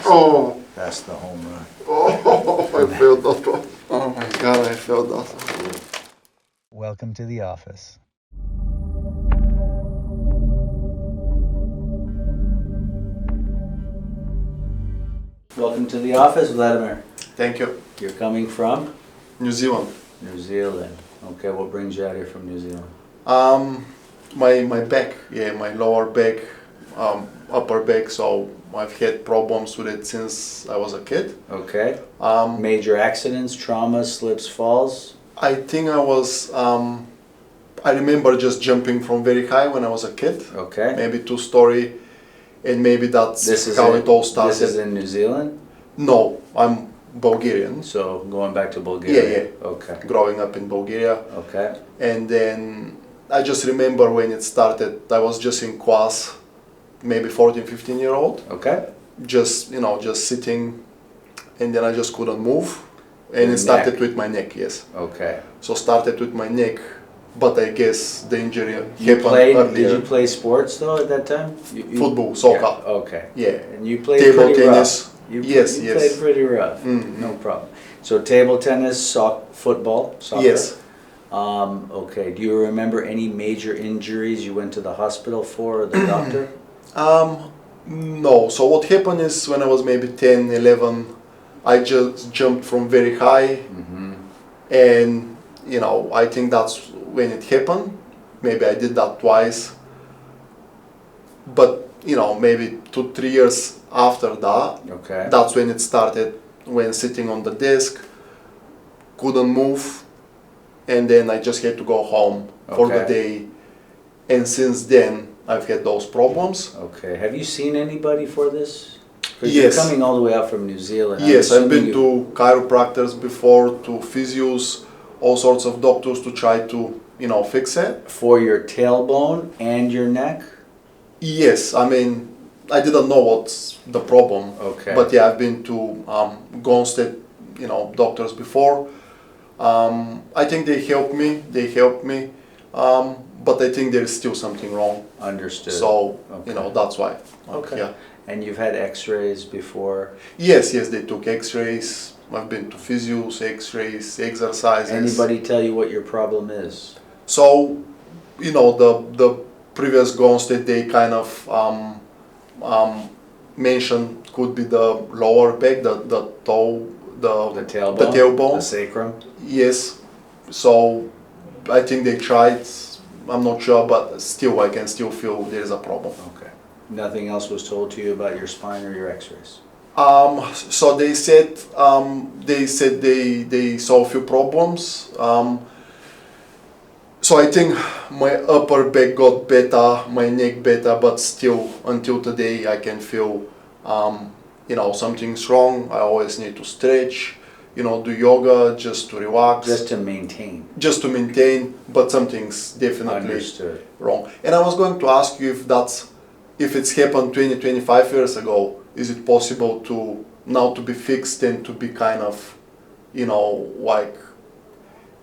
Oh. That's the home run. Oh, I felt that one. Oh my God, I felt that. Welcome to the office. Welcome to the office, Vladimir. Thank you. You're coming from? New Zealand. New Zealand. Okay, what brings you out here from New Zealand? My back, my lower back, upper back. So I've had problems with it since I was a kid. Okay. Major accidents, traumas, slips, falls? I think I was. I remember just jumping from very high when I was a kid. Okay. Maybe 2-story, and maybe that's how it all started. This is in New Zealand? No, I'm Bulgarian. So going back to Bulgaria? Yeah. Okay. Growing up in Bulgaria. Okay. And then I just remember when it started, I was just in class, maybe 14, 15-year-old. Okay. Just sitting, and then I just couldn't move. And it started with my neck, yes. Okay. So started with my neck, but I guess the injury happened earlier. Did you play sports though at that time? Football, soccer. Yeah, okay. Yeah. And you played table pretty tennis. rough. You played pretty rough. Mm-hmm. No problem. So table tennis, football, soccer. Yes. Okay. Do you remember any major injuries you went to the hospital for or the doctor? No. So what happened is when I was maybe 10, 11, I just jumped from very high, and I think that's when it happened. Maybe I did that twice, but maybe 2-3 years after that, okay, that's when it started. When sitting on the desk, couldn't move, and then I just had to go home for the day. And since then, I've had those problems. Okay. Have you seen anybody for this? Yes. You're coming all the way out from New Zealand. Yes, I've been to chiropractors before, to physios, all sorts of doctors to try to, fix it. For your tailbone and your neck? Yes, I mean, I didn't know what's the problem. Okay. But yeah, I've been to Gonstead, doctors before. I think they helped me. But I think there's still something wrong. Understood. So, that's why. Okay. Yeah. And you've had x-rays before? Yes, they took x-rays. I've been to physios, x-rays, exercises. Anybody tell you what your problem is? So, the previous Gonstead, they kind of mentioned could be the lower back, the toe, the tailbone, the sacrum. Yes. So, I think they tried. I'm not sure, but still, I can still feel there is a problem. Okay. Nothing else was told to you about your spine or your x-rays? So they said they saw a few problems. So I think my upper back got better, my neck better, but still until today I can feel something's wrong. I always need to stretch, do yoga just to relax. Just to maintain. Just to maintain, but something's definitely wrong. And I was going to ask you if it's happened 20, 25 years ago, is it possible to now to be fixed and to be kind of, like,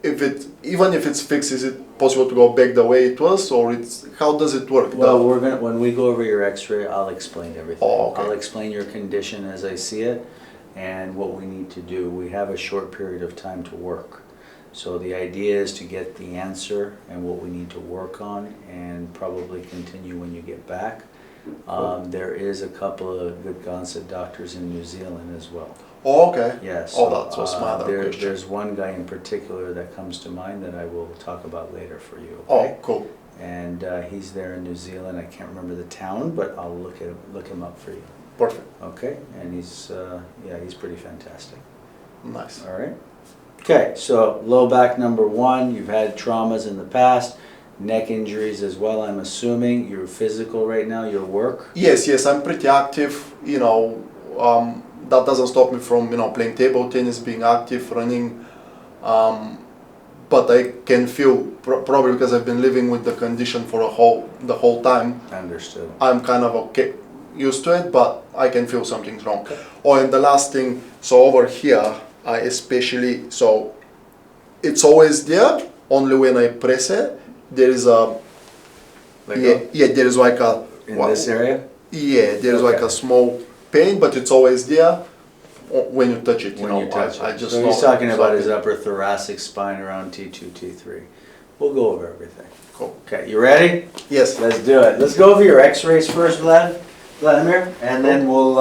even if it's fixed, is it possible to go back the way it was, or how does it work? Well, when we go over your x-ray, I'll explain everything. Oh, okay. I'll explain your condition as I see it and what we need to do. We have a short period of time to work. So the idea is to get the answer and what we need to work on and probably continue when you get back. There is a couple of good Gonstead doctors in New Zealand as well. Oh, okay. Yes. Oh, that was my other question. There's one guy in particular that comes to mind that I will talk about later for you. Oh, Okay? cool. And he's there in New Zealand. I can't remember the town, but I'll look him up for you. Perfect. Okay. And he's pretty fantastic. Nice. All right. Okay. So low back number 1. You've had traumas in the past. Neck injuries as well, I'm assuming. You're physical right now, your work? Yes, I'm pretty active, that doesn't stop me from, playing table tennis, being active, running, but I can feel, probably because I've been living with the condition for the whole time. Understood. I'm kind of used to it, but I can feel something's wrong. Okay. Oh, and the last thing, so over here, so it's always there, only when I press it, there is a, there is like a... In this area? Yeah, there is like a small pain, but it's always there when you touch it. When you touch it. I just so know he's talking about his something. upper thoracic spine around T2, T3. We'll go over everything. Cool. Okay, you ready? Yes. Let's do it. Let's go over your x-rays first, Vladimir, and then we'll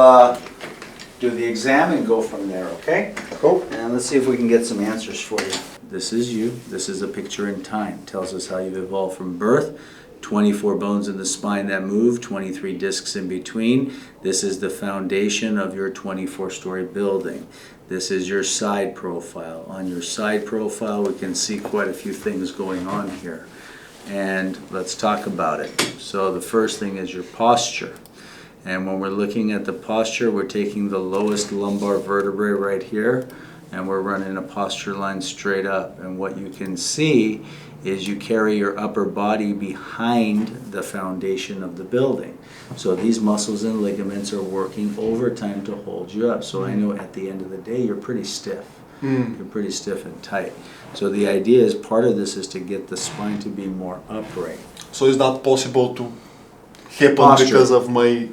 do the exam and go from there, okay? Cool. And let's see if we can get some answers for you. This is you. This is a picture in time. Tells us how you've evolved from birth. 24 bones in the spine that move, 23 discs in between. This is the foundation of your 24-story building. This is your side profile. On your side profile, we can see quite a few things going on here. And let's talk about it. So the first thing is your posture. And when we're looking at the posture, we're taking the lowest lumbar vertebrae right here, and we're running a posture line straight up. And what you can see is you carry your upper body behind the foundation of the building. So these muscles and ligaments are working overtime to hold you up. So I know at the end of the day, you're pretty stiff. You're pretty stiff and tight. So the idea is part of this is to get the spine to be more upright. So it's not possible to happen Posture. because of my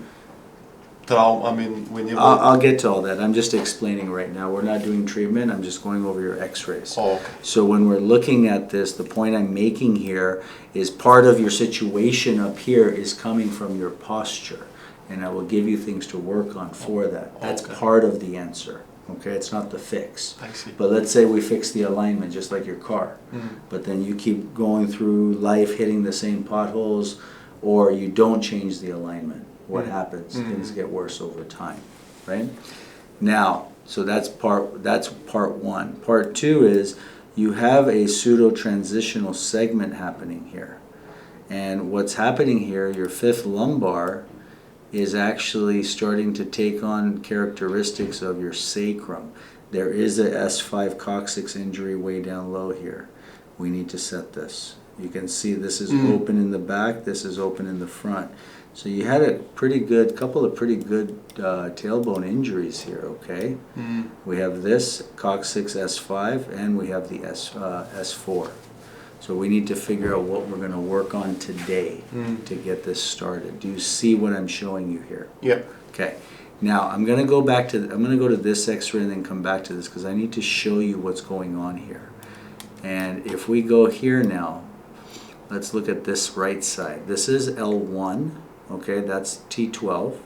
trauma. I mean, when you. I'll get to all that. I'm just explaining right now. We're not doing treatment. I'm just going over your x-rays. Oh, okay. So when we're looking at this, the point I'm making here is part of your situation up here is coming from your posture. And I will give you things to work on for that. That's Okay. part of the answer. Okay, it's not the fix. I see. But let's say we fix the alignment just like your car. But then you keep going through life hitting the same potholes, or you don't change the alignment. What happens? Things get worse over time, right? Now, so that's part one. Part two is you have a pseudo-transitional segment happening here. And what's happening here, your fifth lumbar is actually starting to take on characteristics of your sacrum. There is a S5 coccyx injury way down low here. We need to set this. You can see this is open in the back, this is open in the front. So you had a couple of pretty good tailbone injuries here, okay? We have this coccyx S5 and we have the S4. So we need to figure out what we're going to work on today to get this started. Do you see what I'm showing you here? Yeah. Okay. Now I'm going to go to this X-ray and then come back to this because I need to show you what's going on here. And if we go here now, let's look at this right side. This is L1. Okay, that's T12.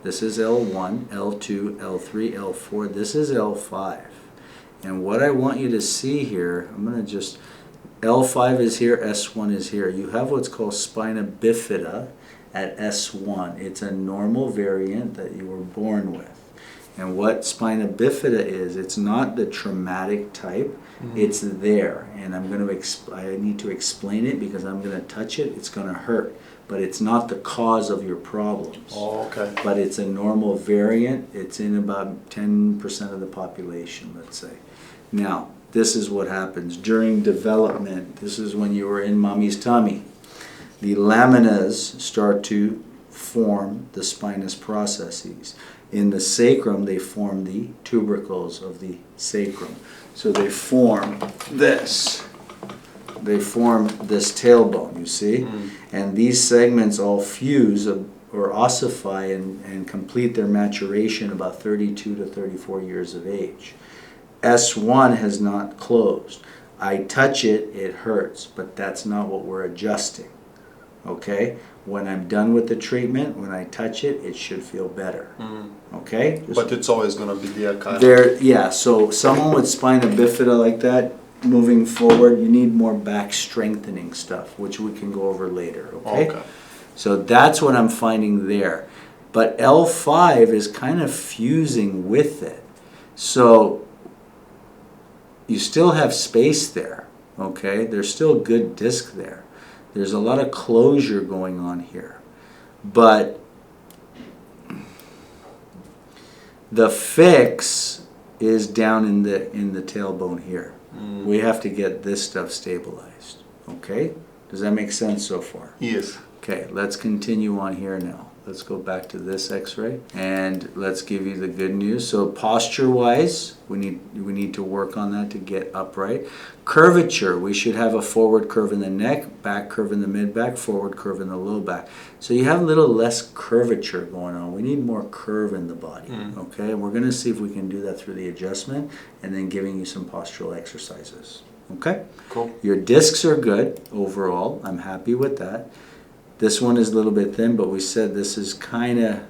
This is L1, L2, L3, L4. This is L5. And what I want you to see here, I'm going to just, L5 is here, S1 is here. You have what's called spina bifida at S1. It's a normal variant that you were born with. And what spina bifida is, it's not the traumatic type. It's there. And I need to explain it because I'm going to touch it. It's going to hurt. But it's not the cause of your problems. Oh, okay. But it's a normal variant. It's in about 10% of the population, let's say. Now, this is what happens during development. This is when you were in mommy's tummy. The laminas start to form the spinous processes. In the sacrum, they form the tubercles of the sacrum. So they form this. They form this tailbone, you see? And these segments all fuse or ossify and complete their maturation about 32 to 34 years of age. S1 has not closed. I touch it, it hurts, but that's not what we're adjusting. Okay? When I'm done with the treatment, when I touch it, it should feel better. Okay? But it's always going to be there, kind of. Yeah, so someone with spina bifida like that, moving forward, you need more back strengthening stuff, which we can go over later, okay? So that's what I'm finding there. But L5 is kind of fusing with it. So you still have space there, okay? There's still good disc there. There's a lot of closure going on here. But the fix is down in the tailbone here. We have to get this stuff stabilized. Okay? Does that make sense so far? Yes. Okay, let's continue on here now. let's go back to this x-ray and let's give you the good news. So posture wise, we need to work on that to get upright. Curvature, we should have a forward curve in the neck, back curve in the mid-back, forward curve in the low back. So you have a little less curvature going on. We need more curve in the body, okay? And we're going to see if we can do that through the adjustment and then giving you some postural exercises, okay? Cool. Your discs are good overall. I'm happy with that. This one is a little bit thin, but we said this is kind of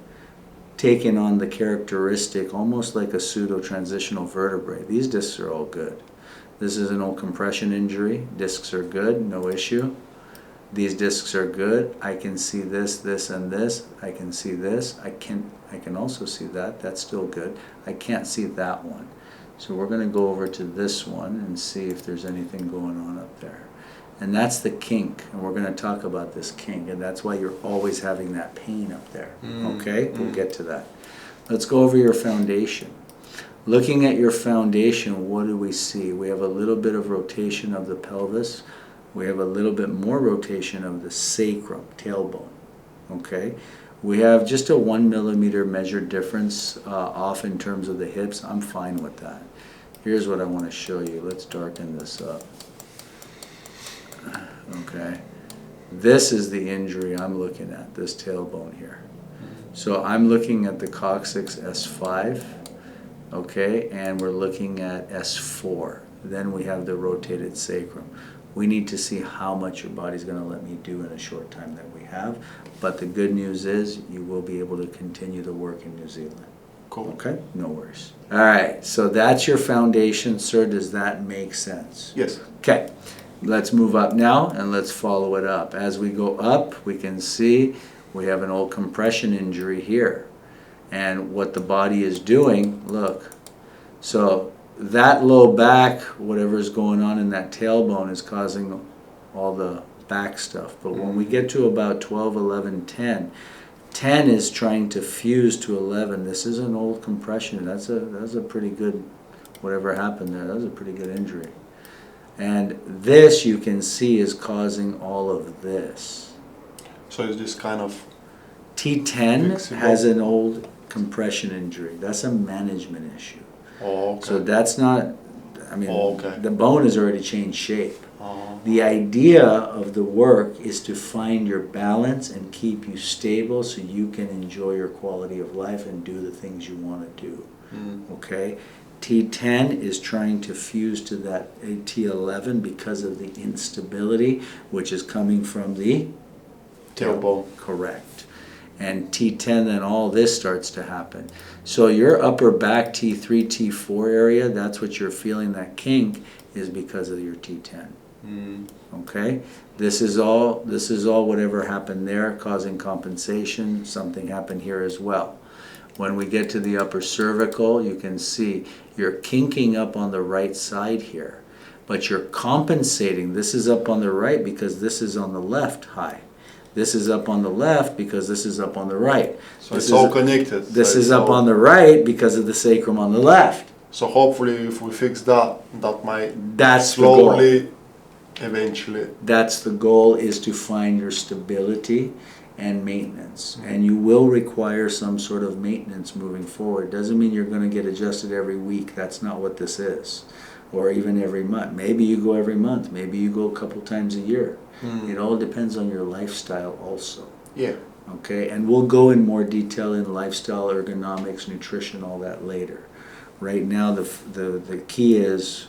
taking on the characteristic, almost like a pseudo-transitional vertebrae. These discs are all good. This is an old compression injury. Discs are good, no issue. These discs are good. I can see this, this, and this. I can see this. I can also see that. That's still good. I can't see that one. So we're going to go over to this one and see if there's anything going on up there. And that's the kink, and we're going to talk about this kink, and that's why you're always having that pain up there. Okay? We'll get to that. Let's go over your foundation. Looking at your foundation, what do we see? We have a little bit of rotation of the pelvis. We have a little bit more rotation of the sacrum, tailbone. Okay? We have just a 1 millimeter measured difference off in terms of the hips. I'm fine with that. Here's what I want to show you. Let's darken this up. Okay, this is the injury I'm looking at, this tailbone here. So I'm looking at the coccyx S5, okay, and we're looking at S4. Then we have the rotated sacrum. We need to see how much your body's going to let me do in a short time that we have. But the good news is you will be able to continue the work in New Zealand. Cool. Okay, no worries. All right, so that's your foundation, sir. Does that make sense? Yes. Okay. Let's move up now and let's follow it up. As we go up, we can see we have an old compression injury here. And what the body is doing, look, so that low back, whatever's going on in that tailbone is causing all the back stuff. But when we get to about 12, 11, 10, 10 is trying to fuse to 11. This is an old compression. That's a pretty good, whatever happened there, that was a pretty good injury. And this, you can see, is causing all of this. So is this kind of T10 fixable? has an old compression injury. That's a management issue. Oh, okay. So that's not, I mean, okay. The bone has already changed shape. Oh. The idea of the work is to find your balance and keep you stable so you can enjoy your quality of life and do the things you want to do. Okay? T10 is trying to fuse to that T11 because of the instability, which is coming from the tailbone. Correct. And T10, then all this starts to happen. So your upper back T3, T4 area, that's what you're feeling, that kink, is because of your T10. Okay? This is all whatever happened there causing compensation. Something happened here as well. When we get to the upper cervical, you can see you're kinking up on the right side here, but you're compensating. This is up on the right because this is on the left high. This is up on the left because this is up on the right. So it's all connected. This is up on the right because of the sacrum on the left. So hopefully if we fix that, that might That's slowly, eventually. That's the goal, is to find your stability and maintenance. And you will require some sort of maintenance moving forward. Doesn't mean you're going to get adjusted every week. That's not what this is. Or even every month. Maybe you go every month. Maybe you go a couple times a year. It all depends on your lifestyle also. Yeah. Okay, and we'll go in more detail in lifestyle, ergonomics, nutrition, all that later. Right now the key is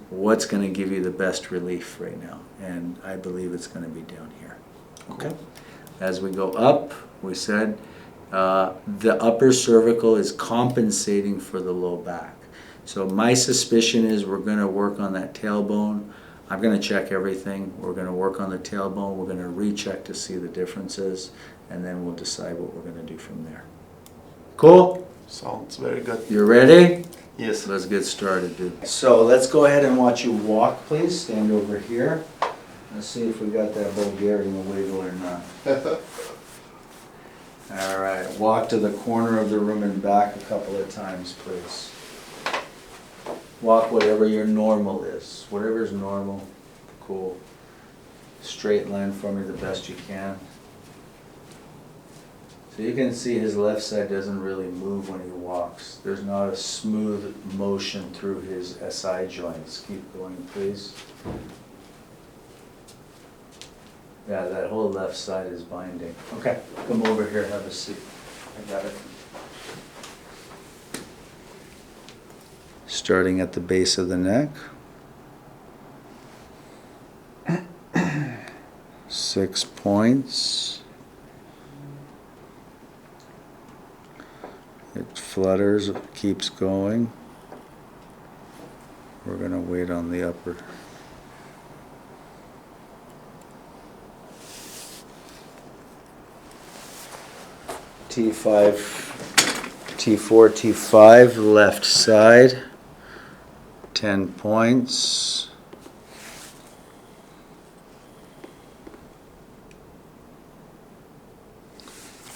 what's going to give you the best relief right now. And I believe it's going to be down here. Okay. As we go up, we said the upper cervical is compensating for the low back. So my suspicion is we're going to work on that tailbone. I'm going to check everything. We're going to work on the tailbone. We're going to recheck to see the differences, and then we'll decide what we're going to do from there. Cool? Sounds very good. You ready? Yes. Let's get started, dude. So let's go ahead and watch you walk, please. Stand over here. Let's see if we got that Bulgarian wiggle or not. All right, walk to the corner of the room and back a couple of times, please. Walk whatever your normal is. Whatever is normal, cool. Straight line for me the best you can. So you can see his left side doesn't really move when he walks. There's not a smooth motion through his SI joints. Keep going, please. Yeah, that whole left side is binding. Okay, come over here, have a seat. I got it. Starting at the base of the neck. 6 points. It flutters, it keeps going. We're going to wait on the upper. T5, T4, T5, left side. 10 points.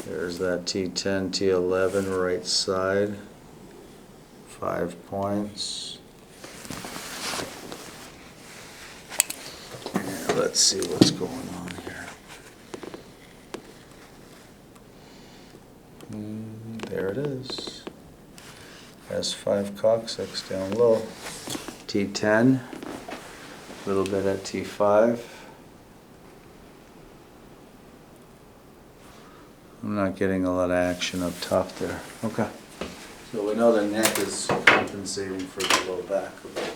There's that T10, T11, right side. 5 points. And let's see what's going on here. There it is. S5 coccyx down low. T10, a little bit at T5. I'm not getting a lot of action up top there. Okay. So we know the neck is compensating for the low back. Okay.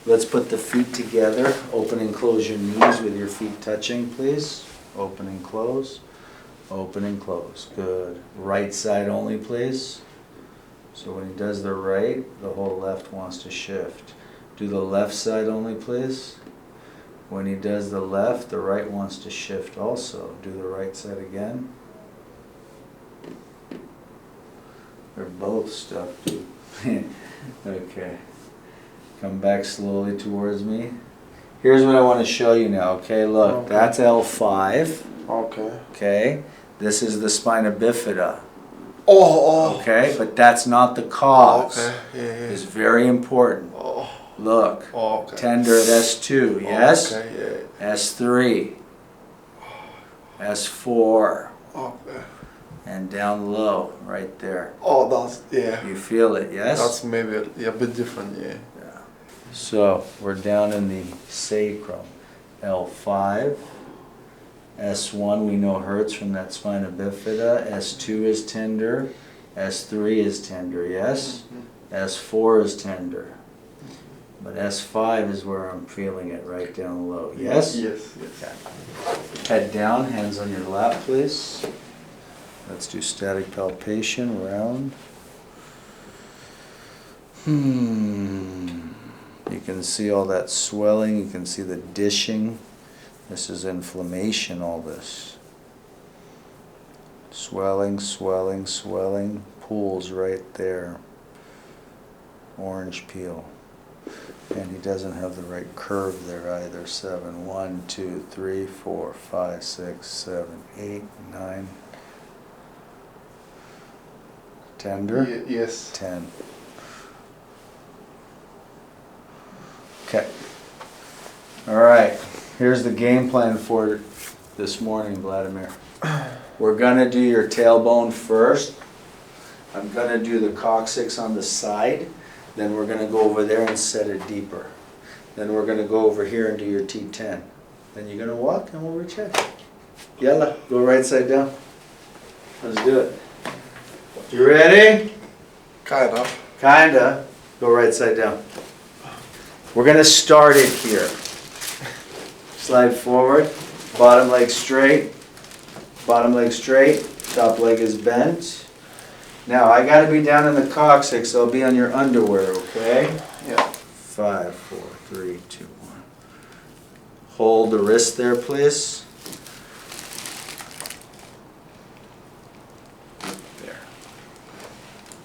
Let's put the feet together. Open and close your knees with your feet touching, please. Open and close. Open and close. Good. Right side only, please. So when he does the right, the whole left wants to shift. Do the left side only, please. When he does the left, the right wants to shift also. Do the right side again. They're both stuck, dude. Okay. Come back slowly towards me. Here's what I want to show you now, okay? Look, okay. That's L5. Okay. Okay. This is the spina bifida. Oh. Okay, but that's not the cause. Okay. Yeah. It's very important. Oh. Look. Okay. Tender at S2, yes? Okay, yeah. S3. S4. Okay. And down low, right there. Oh, that's, yeah. You feel it, yes? That's maybe a bit different, yeah. Yeah. So, we're down in the sacrum. L5. S1 we know hurts from that spina bifida. S2 is tender. S3 is tender, yes? S4 is tender. But S5 is where I'm feeling it, right down low, yes? Yes, yes. Okay. Head down, hands on your lap, please. Let's do static palpation, round. You can see all that swelling, you can see the dishing. This is inflammation, all this. Swelling, swelling, swelling, pools right there. Orange peel. And he doesn't have the right curve there either. 7, 1, 2, 3, 4, 5, 6, 7, 8, 9. Tender? Yes. 10. Okay. All right. Here's the game plan for this morning, Vladimir. We're going to do your tailbone first. I'm going to do the coccyx on the side. Then we're going to go over there and set it deeper. Then we're going to go over here and do your T10. Then you're going to walk and we'll recheck. Yalla, go right side down. Let's do it. You ready? Kind of. Kinda. Go right side down. We're going to start it here. Slide forward. Bottom leg straight. Bottom leg straight. Top leg is bent. Now, I got to be down in the coccyx, so I'll be on your underwear, okay? Yeah. 5, 4, 3, 2, 1. Hold the wrist there, please. There.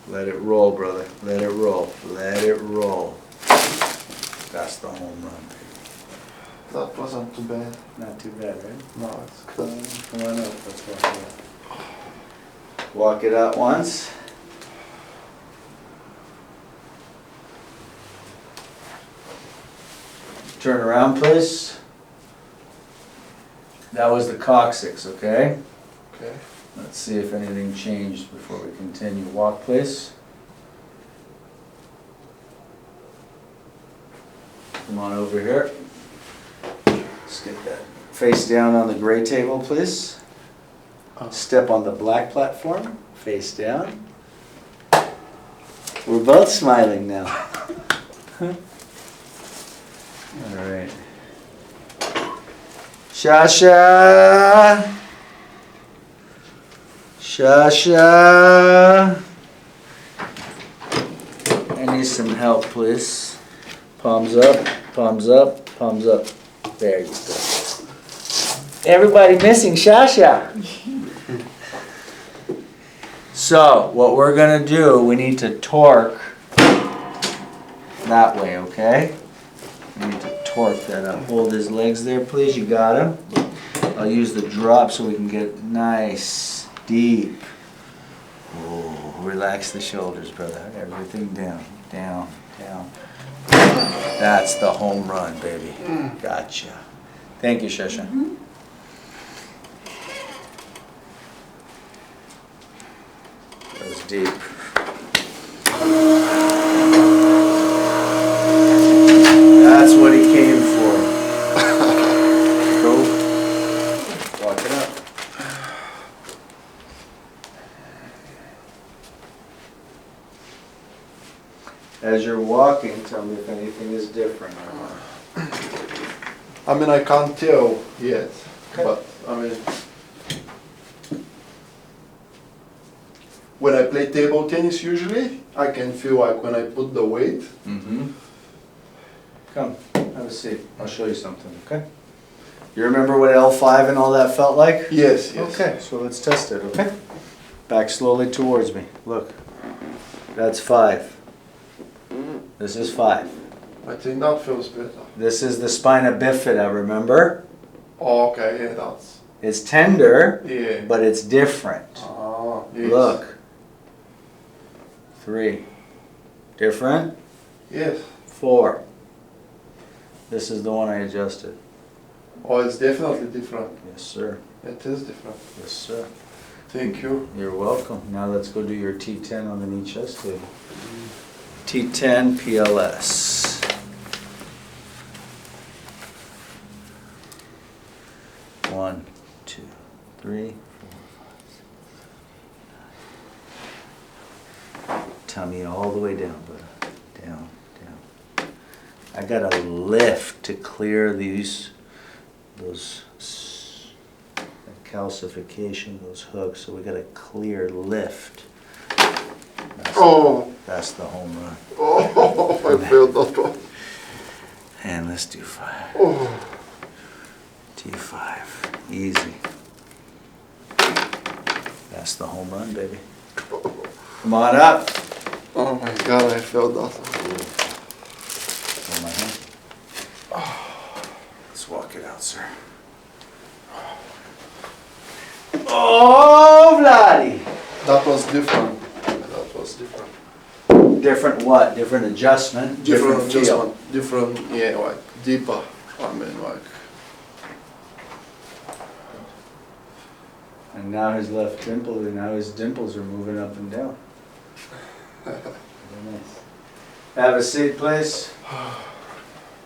Let it roll, brother. Let it roll. Let it roll. That's the home run. That wasn't too bad. Not too bad, right? No, it's good. Come on up. Let's walk it up. Walk it out once. Turn around, please. That was the coccyx, okay? Okay. Let's see if anything changed before we continue. Walk, please. Come on over here. Let's get that face down on the gray table, please. Step on the black platform, face down. We're both smiling now. All right. Shasha. Shasha. I need some help, please. Palms up, palms up, palms up. There you go. Everybody missing Shasha. So, what we're going to do, we need to torque that way, okay? We need to torque that up. Hold his legs there, please. You got him. I'll use the drop so we can get nice, deep. Oh, relax the shoulders, brother. Everything down, down, down. That's the home run, baby. Gotcha. Thank you, Shasha. That was deep. That's what he came for. Go. Walk it up. As you're walking, tell me if anything is different or not. I mean, I can't tell yet, Okay. but I mean, when I play table tennis usually, I can feel like when I put the weight. Come, have a seat. I'll show you something, okay? You remember what L5 and all that felt like? Yes, yes. Okay, so let's test it, okay? Back slowly towards me. Look. That's 5. This is 5. I think that feels better. This is the spina bifida, remember? Oh, okay, yeah, that's. It's tender, Yeah. but it's different. Ah, yes. Look. 3. Different? Yes. 4. This is the one I adjusted. Oh, it's definitely different. Yes, sir. It is different. Yes, sir. Thank you. You're welcome. Now let's go do your T10 on the knee chest table. T10 PLS. One, 2, 3, 4, 5. Tummy all the way down, brother. Down, down. I gotta lift to clear those that calcification, those hooks. So we gotta clear, lift. That's the home run. Oh, I felt that one. And let's do 5. Oh. T5. Easy. That's the home run, baby. Come on up. Oh my God, I felt that. Hold my hand. Let's walk it out, sir. Oh, Vladdy! That was different. That was different. Different what? Different adjustment? Different feel. adjustment. Different, yeah, like deeper. I mean, like. And now his left dimple, and now his dimples are moving up and down. Very nice. Have a seat, please.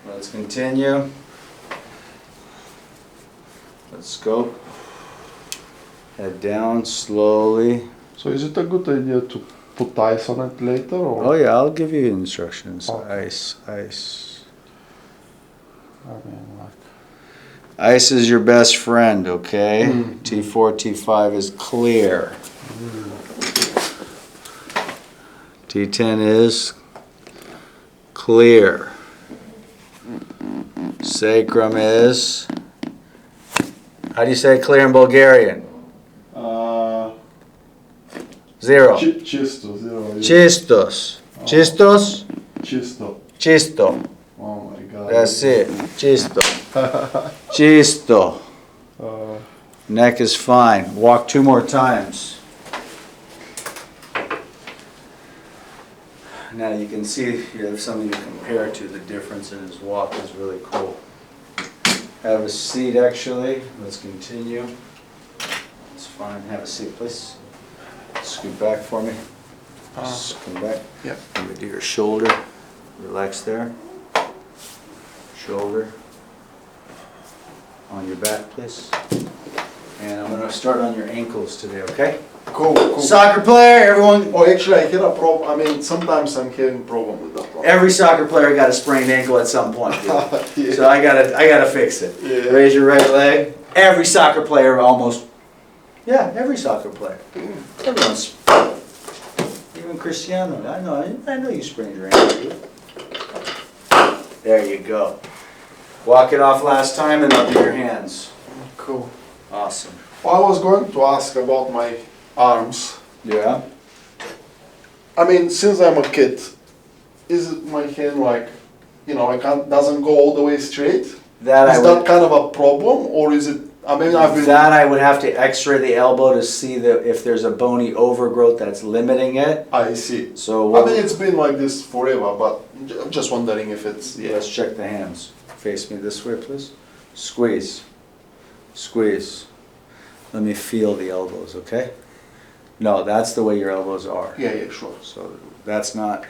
Let's continue. Let's go. Head down slowly. So is it a good idea to put ice on it later? Or? Oh yeah, I'll give you instructions. Okay. Ice, ice. I mean, like. Ice is your best friend, okay? T4, T5 is clear. T10 is clear. Sacrum is, how do you say clear in Bulgarian? 0. Chisto, 0. Yeah. Chistos. Chistos? Chisto. Chisto. Oh my God. That's it. Chisto. Chisto. Neck is fine. Walk 2 more times. Now you can see you have something to compare to. The difference in his walk is really cool. Have a seat actually. Let's continue. Let's fine. Have a seat, please. Scoot back for me. Just come back. Yeah. Let me do your shoulder. Relax there. Shoulder. On your back, please. And I'm going to start on your ankles today, okay? Cool. Soccer player, everyone. Oh, actually, I had a problem. I mean, sometimes I'm having problem with that one. Every soccer player got a sprained ankle at some point, dude. Yeah. So I gotta fix it. Yeah. Raise your right leg. Every soccer player almost. Yeah, every soccer player. Everyone's. Even Cristiano. I know you sprained your ankle, dude. There you go. Walk it off last time and up your hands. Cool. Awesome. Well, I was going to ask about my arms. Yeah. I mean, since I'm a kid, is my hand like, I can't, doesn't go all the way straight? Is that kind of a problem, or is it? I mean, I would have to X-ray the elbow to see if there's a bony overgrowth that's limiting it. I see. So I mean, it's been like this forever, but I'm just wondering if it's. Yeah. Let's check the hands. Face me this way, please. Squeeze. Squeeze. Let me feel the elbows, okay? No, that's the way your elbows are. Yeah, sure. So that's not.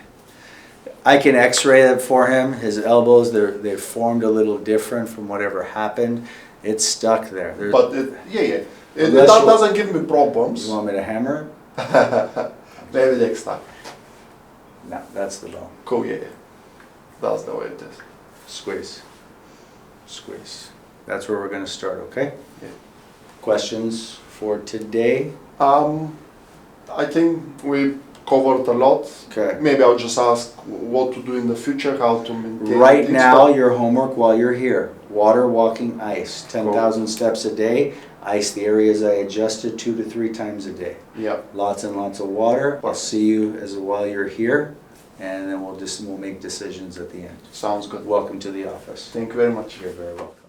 I can X-ray it for him. His elbows, they've formed a little different from whatever happened. It's stuck there. But that doesn't give me problems. You want me to hammer it? Maybe next time. No, that's the bone. Cool, yeah. That's the way it is. Squeeze. Squeeze. That's where we're going to start, okay? Yeah. Questions for today? I think we covered a lot. Okay. Maybe I'll just ask what to do in the future, how to maintain. Right now, your homework while you're here: water, walking, ice. 10,000 steps a day. Ice the areas I adjusted 2 to 3 times a day. Yeah. Lots and lots of water. I'll see you while you're here, and then we'll make decisions at the end. Sounds good. Welcome to the office. Thank you very much. You're very welcome.